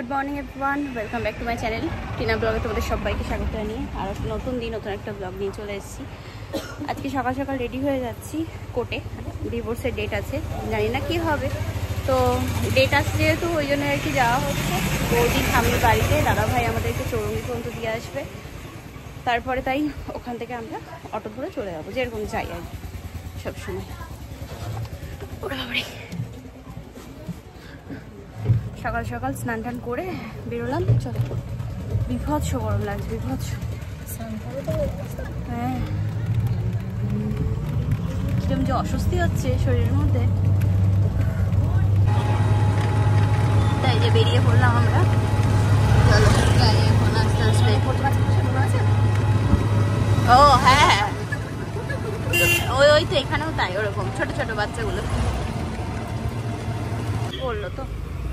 Good morning everyone, welcome back to my channel Tina ব্লগে তোমাদের সবাইকে স্বাগত জানিয়ে আর নতুন দিন নতুন একটা ব্লগ নিয়ে চলে এসেছি। আজকে সকাল সকাল রেডি হয়ে যাচ্ছি, কোর্টে ডিভোর্সের ডেট আছে, জানি না কি হবে, তো ডেট আছে যেহেতু ওই জন্য আর কি যাওয়া হচ্ছে। বৌদি স্বামীর বাড়িতে, দাদাভাই আমাদেরকে চৌরঙ্গি পর্যন্ত দিয়ে আসবে, তারপরে তাই ওখান থেকে আমরা অটো ধরে চলে যাবো, যেরকম যাই আর কি সবসময়। ওরা সকাল সকাল স্নান টান করে বেরোলাম, চলো। বিভৎস গরম লাগছে, বিভৎস। হ্যাঁ, কিরকম যে অস্বস্তি হচ্ছে শরীরের মধ্যে, তাই যে বেরিয়ে পড়লাম আমরা। চলো এখন আস্তে আস্তে। ও হ্যাঁ হ্যাঁ, ওই তো এখানেও তাই, ওরকম ছোট ছোট বাচ্চাগুলো বললো তো।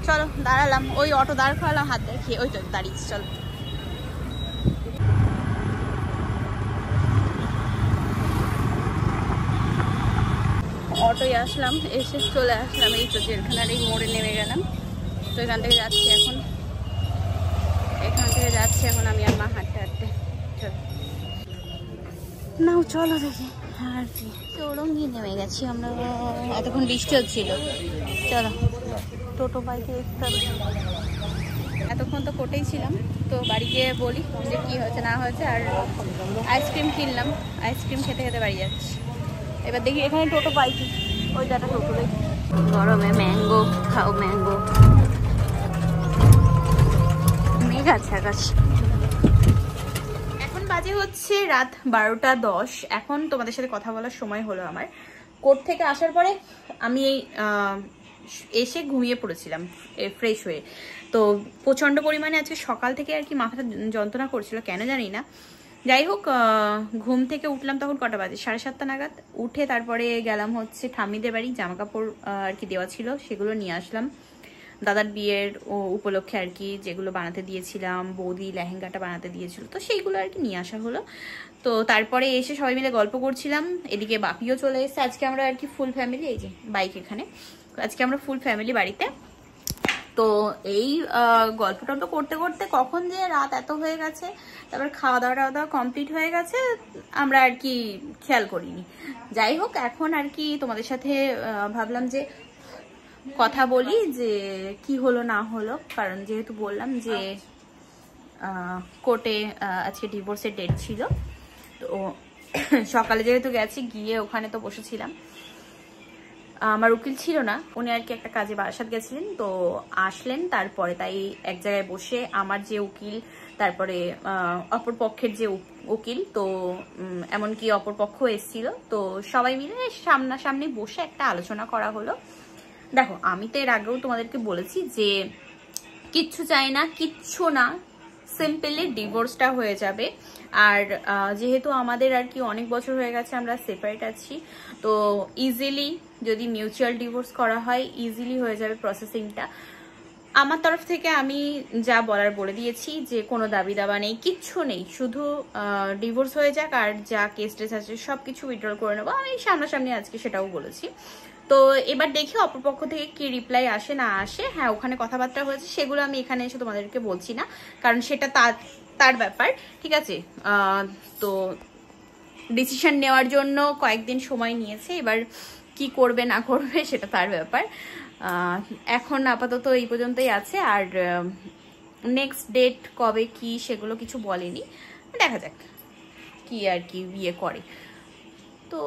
চলো দাঁড়ালাম, ওই অটো দাঁড় করালাম, হাত দেখিয়ে ওই তো দাঁড়িয়েছি। চলো অটোয় আসলাম, এসে চলে আসলাম এই তো জেলখানার এই মোড়ে নেমে গেলাম। তো এখান থেকে যাচ্ছি এখন, আমি আর মা হাঁটতে হাঁটতে। চলো নাও, চলো দেখি আর কি। চৌরঙ্গি নেমে গেছি আমরা, এতক্ষণ বৃষ্টি হচ্ছিল। চলো টোটো বাইকে এতক্ষণ তো কোটেই ছিলাম, তো বাড়ি গিয়ে বলি যে কী হয়েছে না হয়েছে। আর আইসক্রিম কিনলাম, আইসক্রিম খেতে খেতে বাড়ি যাচ্ছি। এবার দেখি এখানে টোটো পাইছি, ওই দাটা টোটো দেখি। গরমে ম্যাঙ্গো খাও, ম্যাঙ্গো মেঘ আছে আকাশ। এখন বাজে হচ্ছে রাত 12:10। এখন তোমাদের সাথে কথা বলার সময় হলো আমার। কোর্ট থেকে আসার পরে আমি এসে ঘুমিয়ে পড়েছিলাম ফ্রেশ হয়ে। তো প্রচণ্ড পরিমাণে আজকে সকাল থেকে আর কি মাথাটা যন্ত্রণা করছিল, কেন জানি না। যাই হোক, ঘুম থেকে উঠলাম তখন কটা বাজে, 7:30 নাগাদ। উঠে তারপরে গেলাম হচ্ছে ঠাম্মিদের বাড়ি, জামা কাপড় আর কি দেওয়া ছিল সেগুলো নিয়ে আসলাম। দাদার বিয়ের উপলক্ষে আর কি যেগুলো বানাতে দিয়েছিলাম, বৌদি লেহেঙ্গাটা বানাতে দিয়েছিল, তো সেইগুলো আর কি নিয়ে আসা হলো। তো তারপরে এসে সবাই মিলে গল্প করছিলাম, এদিকে বাপিও চলে এসেছে। আজকে আমরা আর কি ফুল ফ্যামিলি, এই যে বাইক এখানে, আজকে আমরা ফুল ফ্যামিলি বাড়িতে। তো এই গল্প টল্প করতে করতে কখন যে রাত এত হয়ে গেছে, তারপর খাওয়া দাওয়া কমপ্লিট হয়ে গেছে, আমরা আর কি খেয়াল করিনি। যাই হোক, এখন আর কি তোমাদের সাথে ভাবলাম যে কথা বলি যে কি হলো না হলো, কারণ যেহেতু বললাম যে কোর্টে আজকে ডিভোর্সের ডেট ছিল। তো সকালে যেহেতু গেছি, গিয়ে ওখানে তো বসেছিলাম। আমার উকিল ছিল না, উনি আর কি একটা কাজে বারাসাত গেছিলেন, তো আসলেন তারপরে তাই এক জায়গায় বসে আমার যে উকিল, তারপরে অপর পক্ষের যে উকিল, তো এমনকি অপর পক্ষ এসেছিল, তো সবাই মিলে সামনাসামনি বসে একটা আলোচনা করা হলো। দেখো, আমি তো এর আগেও তোমাদেরকে বলেছি যে কিচ্ছু চাই না, কিচ্ছু না, সিম্পলি ডিভোর্সটা হয়ে যাবে। আর যেহেতু আমাদের আর কি অনেক বছর হয়ে গেছে আমরা সেপারেট আছি, তো ইজিলি যদি মিউচুয়াল ডিভোর্স করা হয় ইজিলি হয়ে যাবে প্রসেসিংটা। আমার তরফ থেকে আমি যা বলার বলে দিয়েছি, যে কোনো দাবি দাবা নেই, কিচ্ছু নেই, শুধু ডিভোর্স হয়ে যাক, আর যা কেস টেস আছে সব কিছু উইথড্র করে নেবো। আমি সামনাসামনি আজকে সেটাও বলেছি। তো এবার দেখি অপরপক্ষ থেকে কি রিপ্লাই আসে না আসে। হ্যাঁ, ওখানে কথাবার্তা হয়েছে, সেগুলো আমি এখানে এসে তোমাদেরকে বলছি না, কারণ সেটা তার ব্যাপার, ঠিক আছে। তো ডিসিশন নেওয়ার জন্য কয়েকদিন সময় নিয়েছে, এবার কি করবে না করবে সেটা তার ব্যাপার। এখন আপাতত এই পর্যন্তই আছে, আর নেক্সট ডেট কবে কি সেগুলো কিছু বলেনি, দেখা যাক কি আর কি বিয়ে করে। তো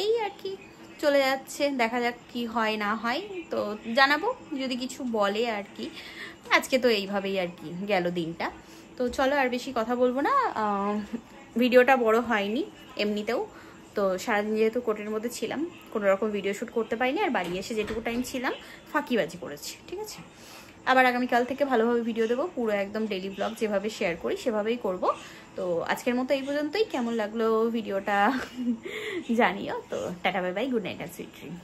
এই আর কি চলে যাচ্ছে, দেখা যাক কি হয় না হয়, তো জানাবো যদি কিছু বলে আর কি। আজকে তো এইভাবেই আর কি গেল দিনটা। তো চলো আর বেশি কথা বলবো না, ভিডিওটা বড় হয়নি এমনিতেও। তো সারাদিন যেহেতু কোর্টের মধ্যে ছিলাম, কোনো রকম ভিডিও শ্যুট করতে পারিনি, আর বাড়ি এসে যেটুকু টাইম ছিলাম ফাঁকিবাজি করেছি, ঠিক আছে। আবার আগামীকাল থেকে ভালোভাবে ভিডিও দেবো, পুরো একদম ডেইলি ব্লগ যেভাবে শেয়ার করি সেভাবেই করব। তো আজকের মতো এই পর্যন্তই। কেমন লাগলো ভিডিওটা জানিও। তো tata, bye bye, good night আর সুইট ড্রিম।